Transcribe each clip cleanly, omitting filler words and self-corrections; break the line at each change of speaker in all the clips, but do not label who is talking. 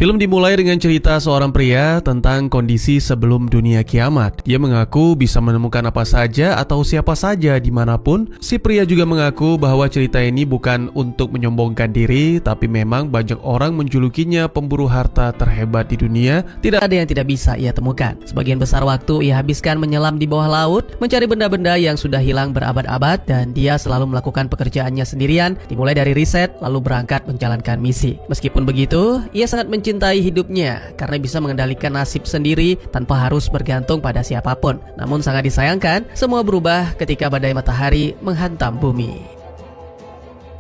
Film dimulai dengan cerita seorang pria tentang kondisi sebelum dunia kiamat. Dia mengaku bisa menemukan apa saja atau siapa saja dimanapun. Si pria juga mengaku bahwa cerita ini bukan untuk menyombongkan diri, tapi memang banyak orang menjulukinya pemburu harta terhebat di dunia. Tidak ada yang tidak bisa ia temukan. Sebagian besar waktu ia habiskan menyelam di bawah laut, mencari benda-benda yang sudah hilang berabad-abad, dan dia selalu melakukan pekerjaannya sendirian, dimulai dari riset lalu berangkat menjalankan misi. Meskipun begitu, ia sangat mencintai hidupnya karena bisa mengendalikan nasib sendiri tanpa harus bergantung pada siapapun. Namun sangat disayangkan, semua berubah ketika badai matahari menghantam bumi.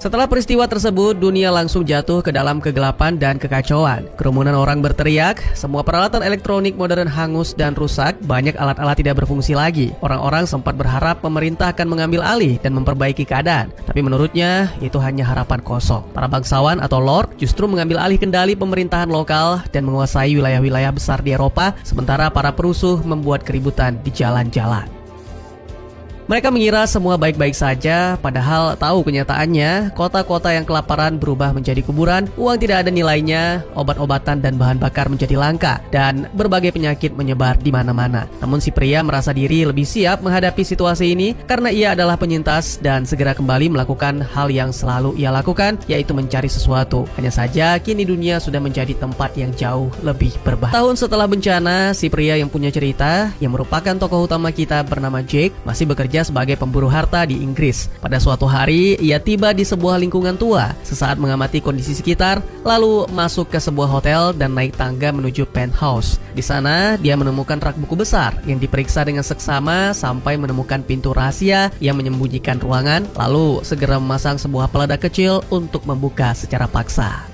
Setelah peristiwa tersebut, dunia langsung jatuh ke dalam kegelapan dan kekacauan. Kerumunan orang berteriak, semua peralatan elektronik modern hangus dan rusak, banyak alat-alat tidak berfungsi lagi. Orang-orang sempat berharap pemerintah akan mengambil alih dan memperbaiki keadaan. Tapi menurutnya, itu hanya harapan kosong. Para bangsawan atau lord justru mengambil alih kendali pemerintahan lokal dan menguasai wilayah-wilayah besar di Eropa, sementara para perusuh membuat keributan di jalan-jalan. Mereka mengira semua baik-baik saja, padahal tahu kenyataannya, kota-kota yang kelaparan berubah menjadi kuburan, uang tidak ada nilainya, obat-obatan dan bahan bakar menjadi langka, dan berbagai penyakit menyebar di mana-mana. Namun si pria merasa diri lebih siap menghadapi situasi ini karena ia adalah penyintas dan segera kembali melakukan hal yang selalu ia lakukan, yaitu mencari sesuatu. Hanya saja kini dunia sudah menjadi tempat yang jauh lebih berbahaya. Tahun setelah bencana, si pria yang punya cerita, yang merupakan tokoh utama kita bernama Jake, masih bekerja sebagai pemburu harta di Inggris. Pada suatu hari, ia tiba di sebuah lingkungan tua. Sesaat mengamati kondisi sekitar, lalu masuk ke sebuah hotel dan naik tangga menuju penthouse. Di sana, dia menemukan rak buku besar yang diperiksa dengan seksama sampai menemukan pintu rahasia yang menyembunyikan ruangan, lalu segera memasang sebuah peledak kecil untuk membuka secara paksa.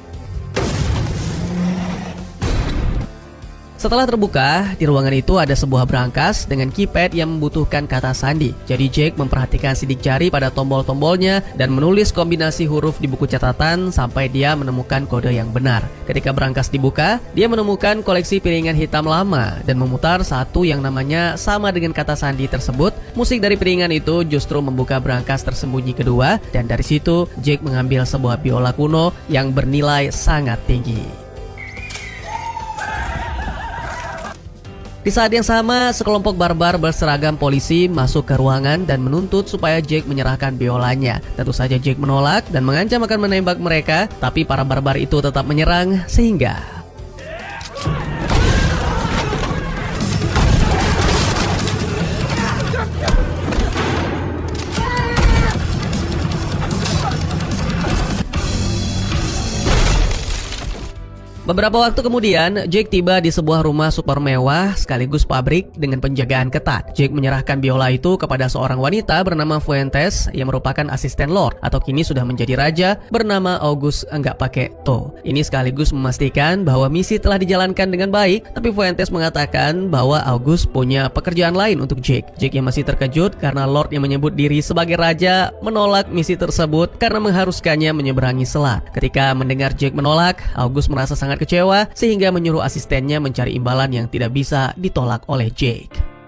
Setelah terbuka, di ruangan itu ada sebuah brankas dengan keypad yang membutuhkan kata sandi. Jadi Jake memperhatikan sidik jari pada tombol-tombolnya dan menulis kombinasi huruf di buku catatan sampai dia menemukan kode yang benar. Ketika brankas dibuka, dia menemukan koleksi piringan hitam lama dan memutar satu yang namanya sama dengan kata sandi tersebut. Musik dari piringan itu justru membuka brankas tersembunyi kedua, dan dari situ Jake mengambil sebuah biola kuno yang bernilai sangat tinggi. Di saat yang sama, sekelompok barbar berseragam polisi masuk ke ruangan dan menuntut supaya Jake menyerahkan biolanya. Tentu saja Jake menolak dan mengancam akan menembak mereka, tapi para barbar itu tetap menyerang sehingga beberapa waktu kemudian, Jake tiba di sebuah rumah super mewah sekaligus pabrik dengan penjagaan ketat. Jake menyerahkan biola itu kepada seorang wanita bernama Fuentes yang merupakan asisten lord atau kini sudah menjadi raja bernama August enggak pakai to. Ini sekaligus memastikan bahwa misi telah dijalankan dengan baik, tapi Fuentes mengatakan bahwa August punya pekerjaan lain untuk Jake. Jake yang masih terkejut karena lord yang menyebut diri sebagai raja menolak misi tersebut karena mengharuskannya menyeberangi selat. Ketika mendengar Jake menolak, August merasa sangat kecewa sehingga menyuruh asistennya mencari imbalan yang tidak bisa ditolak oleh Jake.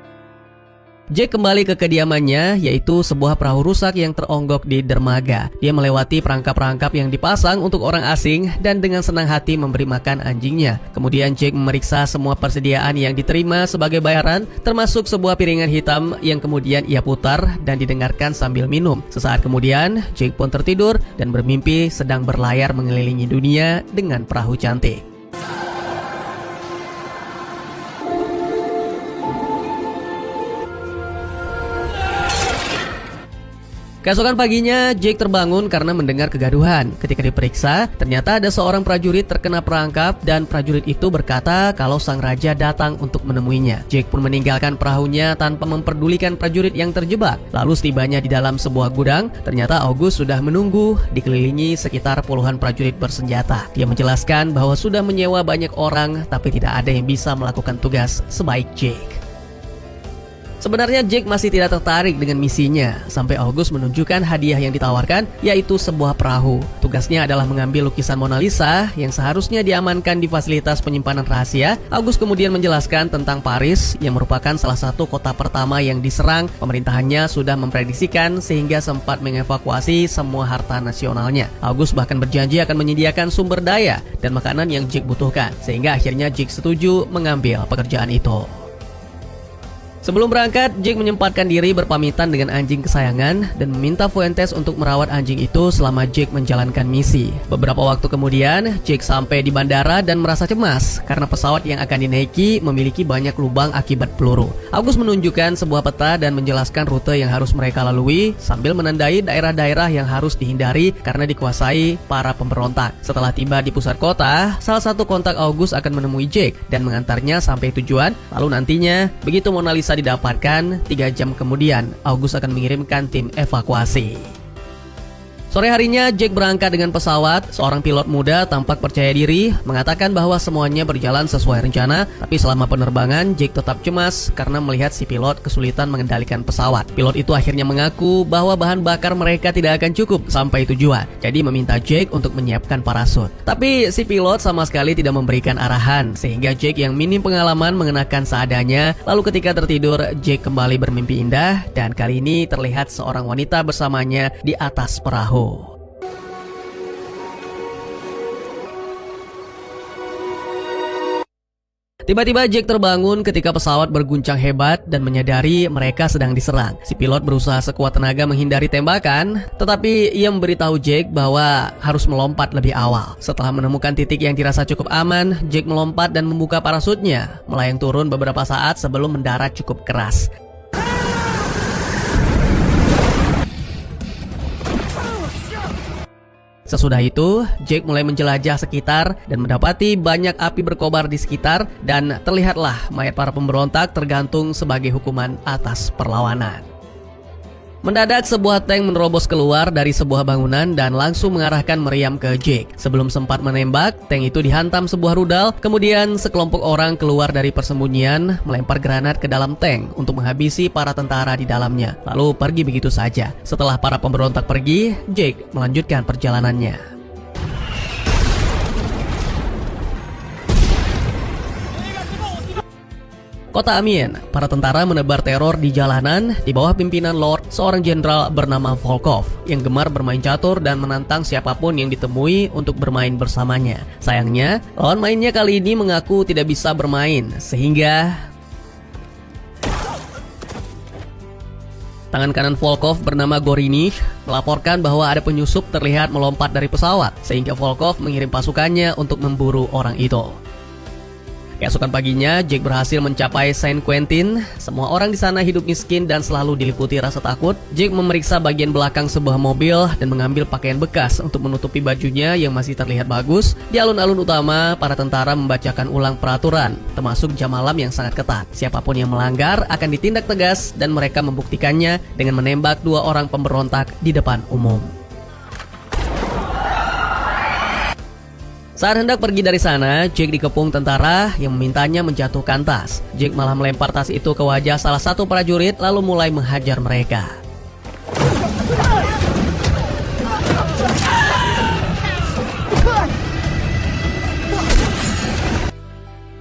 Jake kembali ke kediamannya, yaitu sebuah perahu rusak yang teronggok di dermaga. Dia melewati perangkap-perangkap yang dipasang untuk orang asing dan dengan senang hati memberi makan anjingnya. Kemudian Jake memeriksa semua persediaan yang diterima sebagai bayaran, termasuk sebuah piringan hitam yang kemudian ia putar dan didengarkan sambil minum. Sesaat kemudian, Jake pun tertidur dan bermimpi sedang berlayar mengelilingi dunia dengan perahu cantik. Keesokan paginya, Jake terbangun karena mendengar kegaduhan. Ketika diperiksa, ternyata ada seorang prajurit terkena perangkap dan prajurit itu berkata kalau sang raja datang untuk menemuinya. Jake pun meninggalkan perahunya tanpa memperdulikan prajurit yang terjebak. Lalu setibanya di dalam sebuah gudang, ternyata August sudah menunggu dikelilingi sekitar puluhan prajurit bersenjata. Dia menjelaskan bahwa sudah menyewa banyak orang tapi tidak ada yang bisa melakukan tugas sebaik Jake.
Sebenarnya Jake masih tidak tertarik dengan misinya, sampai August menunjukkan hadiah yang ditawarkan, yaitu sebuah perahu. Tugasnya adalah mengambil lukisan Mona Lisa yang seharusnya diamankan di fasilitas penyimpanan rahasia. August kemudian menjelaskan tentang Paris yang merupakan salah satu kota pertama yang diserang. Pemerintahannya sudah memprediksikan sehingga sempat mengevakuasi semua harta nasionalnya. August bahkan berjanji akan menyediakan sumber daya dan makanan yang Jake butuhkan, sehingga akhirnya Jake setuju mengambil pekerjaan itu. Sebelum berangkat, Jake menyempatkan diri berpamitan dengan anjing kesayangan dan meminta Fuentes untuk merawat anjing itu selama Jake menjalankan misi. Beberapa waktu kemudian, Jake sampai di bandara dan merasa cemas karena pesawat yang akan dinaiki memiliki banyak lubang akibat peluru. August menunjukkan sebuah peta dan menjelaskan rute yang harus mereka lalui sambil menandai daerah-daerah yang harus dihindari karena dikuasai para pemberontak. Setelah tiba di pusat kota, salah satu kontak August akan menemui Jake dan mengantarnya sampai tujuan. Lalu nantinya, begitu Mona Lisa didapatkan, 3 jam kemudian August akan mengirimkan tim evakuasi. Sore harinya, Jake berangkat dengan pesawat. Seorang pilot muda tampak percaya diri, mengatakan bahwa semuanya berjalan sesuai rencana. Tapi selama penerbangan, Jake tetap cemas karena melihat si pilot kesulitan mengendalikan pesawat. Pilot itu akhirnya mengaku bahwa bahan bakar mereka tidak akan cukup sampai tujuan. Jadi meminta Jake untuk menyiapkan parasut. Tapi si pilot sama sekali tidak memberikan arahan, sehingga Jake yang minim pengalaman mengenakan seadanya. Lalu ketika tertidur, Jake kembali bermimpi indah dan kali ini terlihat seorang wanita bersamanya di atas perahu. Tiba-tiba Jake terbangun ketika pesawat berguncang hebat dan menyadari mereka sedang diserang. Si pilot berusaha sekuat tenaga menghindari tembakan, tetapi ia memberitahu Jake bahwa harus melompat lebih awal. Setelah menemukan titik yang dirasa cukup aman, Jake melompat dan membuka parasutnya, melayang turun beberapa saat sebelum mendarat cukup keras. Sesudah itu, Jake mulai menjelajah sekitar dan mendapati banyak api berkobar di sekitar dan terlihatlah mayat para pemberontak tergantung sebagai hukuman atas perlawanan. Mendadak sebuah tank menerobos keluar dari sebuah bangunan dan langsung mengarahkan meriam ke Jake. Sebelum sempat menembak, tank itu dihantam sebuah rudal. Kemudian sekelompok orang keluar dari persembunyian, melempar granat ke dalam tank untuk menghabisi para tentara di dalamnya. Lalu pergi begitu saja. Setelah para pemberontak pergi, Jake melanjutkan perjalanannya. Kota Amiens, para tentara menebar teror di jalanan di bawah pimpinan Lord, seorang jenderal bernama Volkov yang gemar bermain catur dan menantang siapapun yang ditemui untuk bermain bersamanya. Sayangnya, lawan mainnya kali ini mengaku tidak bisa bermain, sehingga tangan kanan Volkov bernama Gorinich melaporkan bahwa ada penyusup terlihat melompat dari pesawat, sehingga Volkov mengirim pasukannya untuk memburu orang itu. Keesokan paginya, Jake berhasil mencapai Saint Quentin. Semua orang di sana hidup miskin dan selalu diliputi rasa takut. Jake memeriksa bagian belakang sebuah mobil dan mengambil pakaian bekas untuk menutupi bajunya yang masih terlihat bagus. Di alun-alun utama, para tentara membacakan ulang peraturan, termasuk jam malam yang sangat ketat. Siapapun yang melanggar akan ditindak tegas dan mereka membuktikannya dengan menembak 2 orang pemberontak di depan umum. Saat hendak pergi dari sana, Jake dikepung tentara yang memintanya menjatuhkan tas. Jake malah melempar tas itu ke wajah salah satu prajurit lalu mulai menghajar mereka.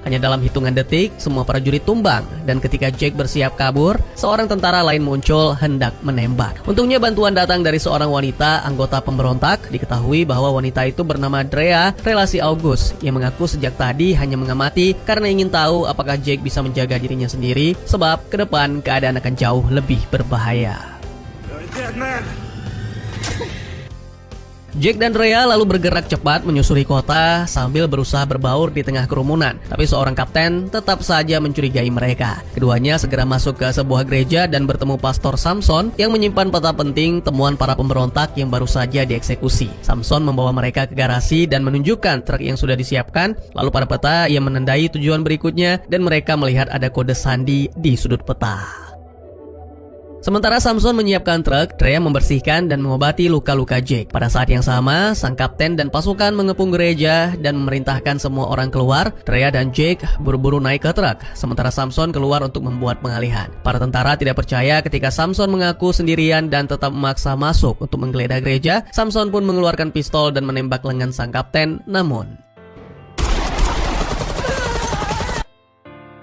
Hanya dalam hitungan detik, semua prajurit tumbang, dan ketika Jake bersiap kabur, seorang tentara lain muncul hendak menembak. Untungnya bantuan datang dari seorang wanita anggota pemberontak. Diketahui bahwa wanita itu bernama Drea, relasi August, yang mengaku sejak tadi hanya mengamati karena ingin tahu apakah Jake bisa menjaga dirinya sendiri, sebab ke depan keadaan akan jauh lebih berbahaya. Jake dan Drea lalu bergerak cepat menyusuri kota sambil berusaha berbaur di tengah kerumunan. Tapi seorang kapten tetap saja mencurigai mereka. Keduanya segera masuk ke sebuah gereja dan bertemu Pastor Samson yang menyimpan peta penting temuan para pemberontak yang baru saja dieksekusi. Samson membawa mereka ke garasi dan menunjukkan truk yang sudah disiapkan. Lalu pada peta ia menandai tujuan berikutnya dan mereka melihat ada kode sandi di sudut peta. Sementara Samson menyiapkan truk, Drea membersihkan dan mengobati luka-luka Jake. Pada saat yang sama, sang kapten dan pasukan mengepung gereja dan memerintahkan semua orang keluar. Drea dan Jake buru-buru naik ke truk, sementara Samson keluar untuk membuat pengalihan. Para tentara tidak percaya ketika Samson mengaku sendirian dan tetap memaksa masuk untuk menggeledah gereja. Samson pun mengeluarkan pistol dan menembak lengan sang kapten, namun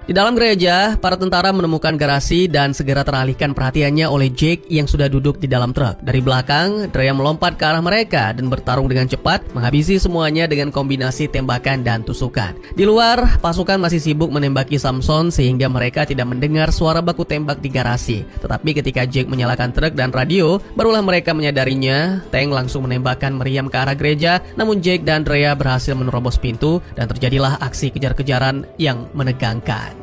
di dalam gereja, para tentara menemukan garasi dan segera teralihkan perhatiannya oleh Jake yang sudah duduk di dalam truk. Dari belakang, Drea melompat ke arah mereka dan bertarung dengan cepat, menghabisi semuanya dengan kombinasi tembakan dan tusukan. Di luar, pasukan masih sibuk menembaki Samson sehingga mereka tidak mendengar suara baku tembak di garasi. Tetapi ketika Jake menyalakan truk dan radio, barulah mereka menyadarinya. Tank langsung menembakkan meriam ke arah gereja, namun Jake dan Drea berhasil menerobos pintu dan terjadilah aksi kejar-kejaran yang menegangkan.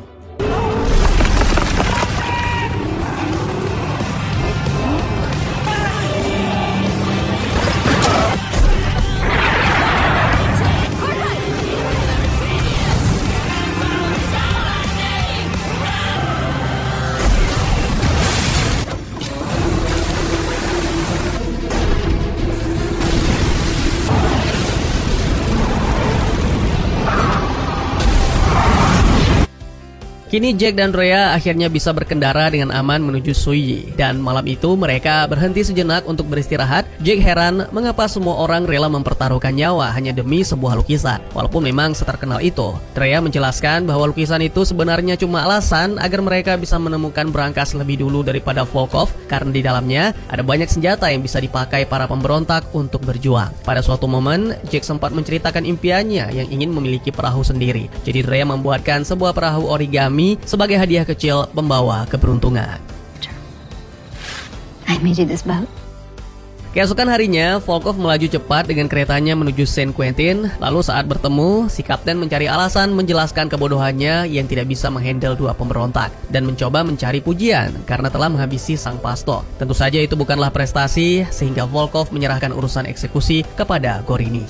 Kini Jake dan Drea akhirnya bisa berkendara dengan aman menuju Suyi. Dan malam itu mereka berhenti sejenak untuk beristirahat. Jake heran mengapa semua orang rela mempertaruhkan nyawa hanya demi sebuah lukisan. Walaupun memang seterkenal itu. Drea menjelaskan bahwa lukisan itu sebenarnya cuma alasan agar mereka bisa menemukan brankas lebih dulu daripada Volkov, karena di dalamnya ada banyak senjata yang bisa dipakai para pemberontak untuk berjuang. Pada suatu momen, Jake sempat menceritakan impiannya yang ingin memiliki perahu sendiri. Jadi Drea membuatkan sebuah perahu origami sebagai hadiah kecil pembawa keberuntungan.
I made you this boat.
Keesokan harinya, Volkov melaju cepat dengan keretanya menuju Saint Quentin. Lalu saat bertemu, si kapten mencari alasan menjelaskan kebodohannya yang tidak bisa menghandle dua pemberontak dan mencoba mencari pujian karena telah menghabisi sang pastor. Tentu saja itu bukanlah prestasi, sehingga Volkov menyerahkan urusan eksekusi kepada Gorini.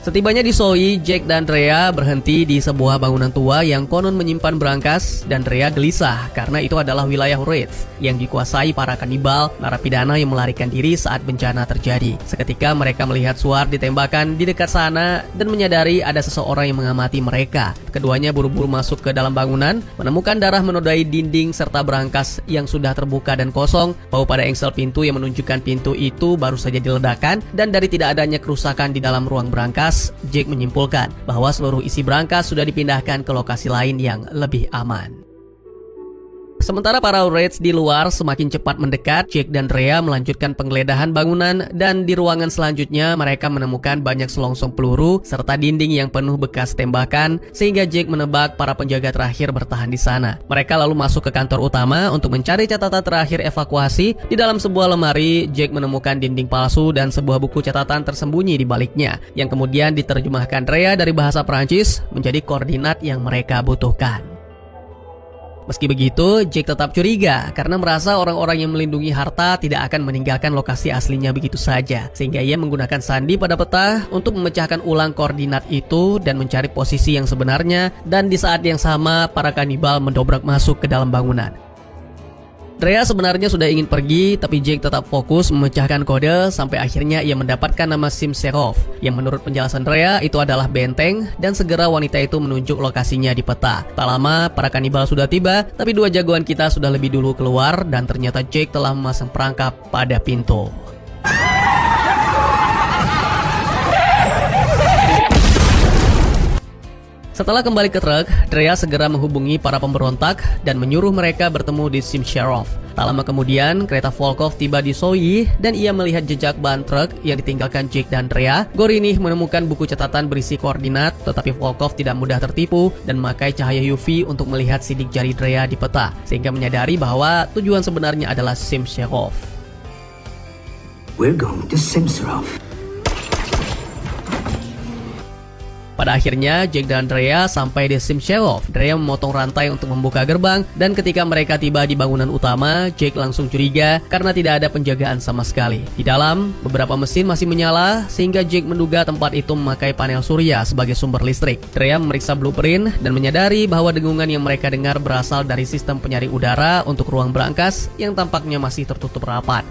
Setibanya di Soyi, Jake dan Drea berhenti di sebuah bangunan tua yang konon menyimpan brankas, dan Drea gelisah karena itu adalah wilayah Wraith yang dikuasai para kanibal, narapidana yang melarikan diri saat bencana terjadi. Seketika mereka melihat Suar ditembakkan di dekat sana dan menyadari ada seseorang yang mengamati mereka. Keduanya buru-buru masuk ke dalam bangunan, menemukan darah menodai dinding serta brankas yang sudah terbuka dan kosong. Bau pada engsel pintu yang menunjukkan pintu itu baru saja diledakkan, dan dari tidak adanya kerusakan di dalam ruang brankas, Jake menyimpulkan bahwa seluruh isi brankas sudah dipindahkan ke lokasi lain yang lebih aman. Sementara para Wraiths di luar semakin cepat mendekat, Jake dan Drea melanjutkan penggeledahan bangunan, dan di ruangan selanjutnya mereka menemukan banyak selongsong peluru serta dinding yang penuh bekas tembakan, sehingga Jake menebak para penjaga terakhir bertahan di sana. Mereka lalu masuk ke kantor utama untuk mencari catatan terakhir evakuasi. Di dalam sebuah lemari, Jake menemukan dinding palsu dan sebuah buku catatan tersembunyi di baliknya, yang kemudian diterjemahkan Drea dari bahasa Prancis menjadi koordinat yang mereka butuhkan. Meski begitu, Jake tetap curiga karena merasa orang-orang yang melindungi harta tidak akan meninggalkan lokasi aslinya begitu saja. Sehingga ia menggunakan sandi pada peta untuk memecahkan ulang koordinat itu dan mencari posisi yang sebenarnya. Dan di saat yang sama, para kanibal mendobrak masuk ke dalam bangunan. Drea sebenarnya sudah ingin pergi, tapi Jake tetap fokus memecahkan kode sampai akhirnya ia mendapatkan nama Simserov, yang menurut penjelasan Drea itu adalah benteng, dan segera wanita itu menunjuk lokasinya di peta. Tak lama, para kanibal sudah tiba, tapi dua jagoan kita sudah lebih dulu keluar, dan ternyata Jake telah memasang perangkap pada pintu. Setelah kembali ke truk, Drea segera menghubungi para pemberontak dan menyuruh mereka bertemu di Simsherov. Tak lama kemudian, kereta Volkov tiba di Soyi dan ia melihat jejak ban truk yang ditinggalkan Jake dan Drea. Gorini menemukan buku catatan berisi koordinat, tetapi Volkov tidak mudah tertipu dan memakai cahaya UV untuk melihat sidik jari Drea di peta, sehingga menyadari bahwa tujuan sebenarnya adalah Simsherov.
We're going to Simserov.
Pada akhirnya, Jake dan Drea sampai di Simshelov. Drea memotong rantai untuk membuka gerbang, dan ketika mereka tiba di bangunan utama, Jake langsung curiga karena tidak ada penjagaan sama sekali. Di dalam, beberapa mesin masih menyala, sehingga Jake menduga tempat itu memakai panel surya sebagai sumber listrik. Drea memeriksa blueprint dan menyadari bahwa dengungan yang mereka dengar berasal dari sistem penyaring udara untuk ruang berangkas yang tampaknya masih tertutup rapat.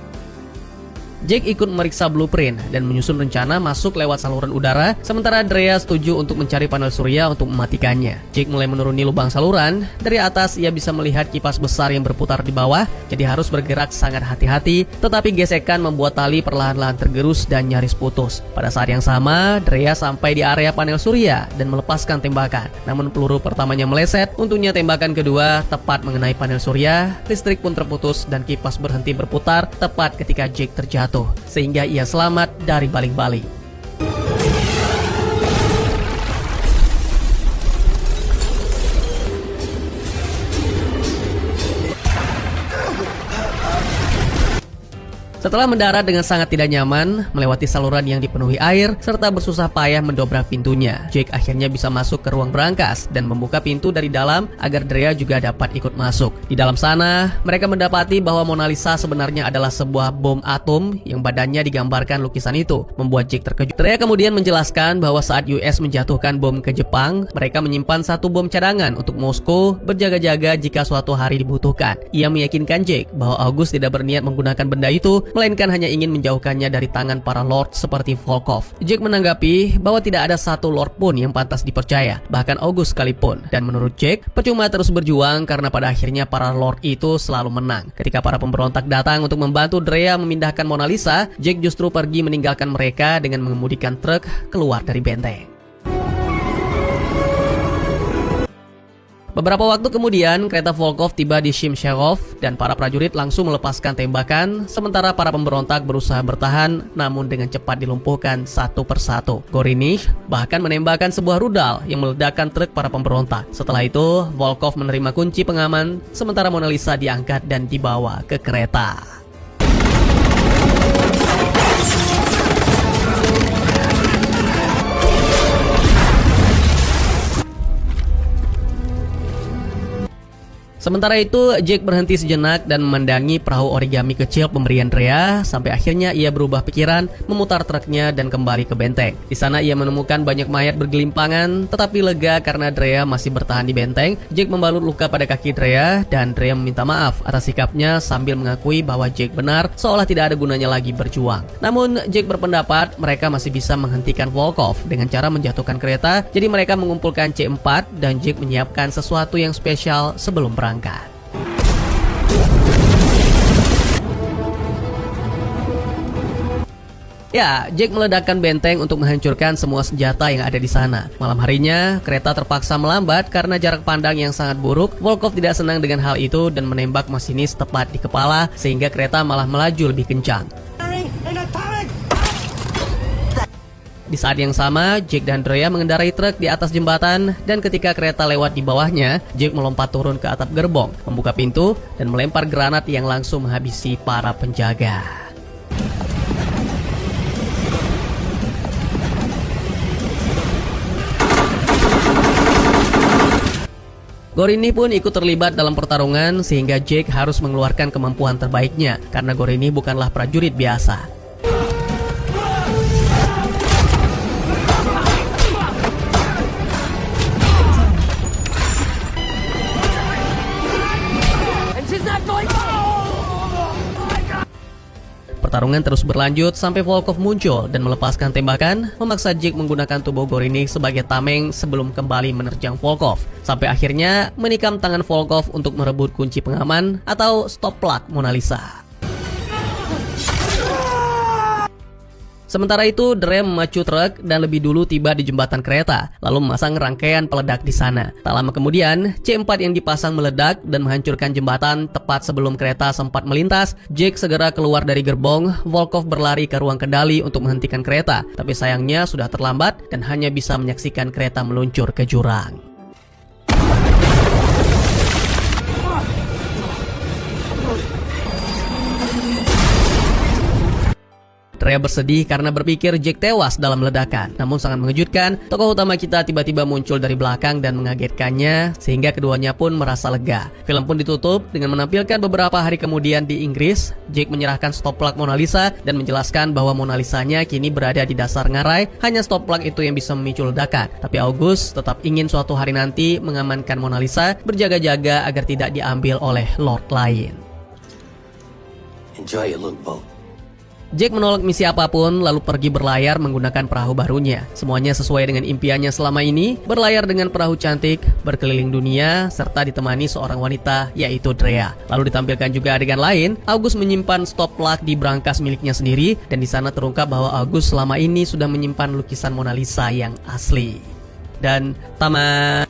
Jake ikut memeriksa blueprint dan menyusun rencana masuk lewat saluran udara, sementara Drea setuju untuk mencari panel surya untuk mematikannya. Jake mulai menuruni lubang saluran. Dari atas ia bisa melihat kipas besar yang berputar di bawah, jadi harus bergerak sangat hati-hati, tetapi gesekan membuat tali perlahan-lahan tergerus dan nyaris putus. Pada saat yang sama, Drea sampai di area panel surya dan melepaskan tembakan. Namun peluru pertamanya meleset, untungnya tembakan kedua tepat mengenai panel surya, listrik pun terputus dan kipas berhenti berputar tepat ketika Jake terjatuh, sehingga ia selamat dari baling-baling. Setelah mendarat dengan sangat tidak nyaman, melewati saluran yang dipenuhi air, serta bersusah payah mendobrak pintunya, Jake akhirnya bisa masuk ke ruang berangkas dan membuka pintu dari dalam agar Drea juga dapat ikut masuk. Di dalam sana, mereka mendapati bahwa Mona Lisa sebenarnya adalah sebuah bom atom yang badannya digambarkan lukisan itu, membuat Jake terkejut. Drea kemudian menjelaskan bahwa saat US menjatuhkan bom ke Jepang, mereka menyimpan satu bom cadangan untuk Moskow berjaga-jaga jika suatu hari dibutuhkan. Ia meyakinkan Jake bahwa August tidak berniat menggunakan benda itu, melainkan hanya ingin menjauhkannya dari tangan para lord seperti Volkov. Jake menanggapi bahwa tidak ada satu lord pun yang pantas dipercaya, bahkan August sekalipun. Dan menurut Jake, percuma terus berjuang karena pada akhirnya para lord itu selalu menang. Ketika para pemberontak datang untuk membantu Drea memindahkan Mona Lisa, Jake justru pergi meninggalkan mereka dengan mengemudikan truk keluar dari benteng. Beberapa waktu kemudian, kereta Volkov tiba di Shimshelov dan para prajurit langsung melepaskan tembakan, sementara para pemberontak berusaha bertahan namun dengan cepat dilumpuhkan satu persatu. Gorinich bahkan menembakkan sebuah rudal yang meledakkan truk para pemberontak. Setelah itu, Volkov menerima kunci pengaman, sementara Mona Lisa diangkat dan dibawa ke kereta. Sementara itu, Jake berhenti sejenak dan memandangi perahu origami kecil pemberian Drea, sampai akhirnya ia berubah pikiran, memutar truknya dan kembali ke benteng. Di sana ia menemukan banyak mayat bergelimpangan, tetapi lega karena Drea masih bertahan di benteng. Jake membalut luka pada kaki Drea, dan Drea meminta maaf atas sikapnya sambil mengakui bahwa Jake benar, seolah tidak ada gunanya lagi berjuang. Namun, Jake berpendapat mereka masih bisa menghentikan Volkov dengan cara menjatuhkan kereta, jadi mereka mengumpulkan C4 dan Jake menyiapkan sesuatu yang spesial sebelum berangkat. Ya, Jake meledakkan benteng untuk menghancurkan semua senjata yang ada di sana. Malam harinya, kereta terpaksa melambat karena jarak pandang yang sangat buruk. Volkov tidak senang dengan hal itu dan menembak masinis tepat di kepala, sehingga kereta malah melaju lebih kencang. Di saat yang sama, Jake dan Drea mengendarai truk di atas jembatan, dan ketika kereta lewat di bawahnya, Jake melompat turun ke atap gerbong, membuka pintu, dan melempar granat yang langsung menghabisi para penjaga. Gorini pun ikut terlibat dalam pertarungan, sehingga Jake harus mengeluarkan kemampuan terbaiknya, karena Gorini bukanlah prajurit biasa. Pertarungan terus berlanjut sampai Volkov muncul dan melepaskan tembakan, memaksa Jake menggunakan tubuh Gorini sebagai tameng sebelum kembali menerjang Volkov. Sampai akhirnya menikam tangan Volkov untuk merebut kunci pengaman atau stop plug Mona Lisa. Sementara itu, Drea memacu truk dan lebih dulu tiba di jembatan kereta, lalu memasang rangkaian peledak di sana. Tak lama kemudian, C4 yang dipasang meledak dan menghancurkan jembatan tepat sebelum kereta sempat melintas. Jake segera keluar dari gerbong. Volkov berlari ke ruang kendali untuk menghentikan kereta, tapi sayangnya sudah terlambat dan hanya bisa menyaksikan kereta meluncur ke jurang. Drea bersedih karena berpikir Jack tewas dalam ledakan. Namun sangat mengejutkan, tokoh utama kita tiba-tiba muncul dari belakang dan mengagetkannya sehingga keduanya pun merasa lega. Film pun ditutup dengan menampilkan beberapa hari kemudian di Inggris, Jack menyerahkan stop plug Mona Lisa dan menjelaskan bahwa Mona Lisanya kini berada di dasar ngarai, hanya stop plug itu yang bisa memicu ledakan. Tapi August tetap ingin suatu hari nanti mengamankan Mona Lisa, berjaga-jaga agar tidak diambil oleh Lord lain.
Enjoy your little boat.
Jack menolak misi apapun lalu pergi berlayar menggunakan perahu barunya. Semuanya sesuai dengan impiannya selama ini, berlayar dengan perahu cantik, berkeliling dunia, serta ditemani seorang wanita yaitu Drea. Lalu ditampilkan juga adegan lain, August menyimpan stop plug di brankas miliknya sendiri dan di sana terungkap bahwa August selama ini sudah menyimpan lukisan Mona Lisa yang asli. Dan tamat.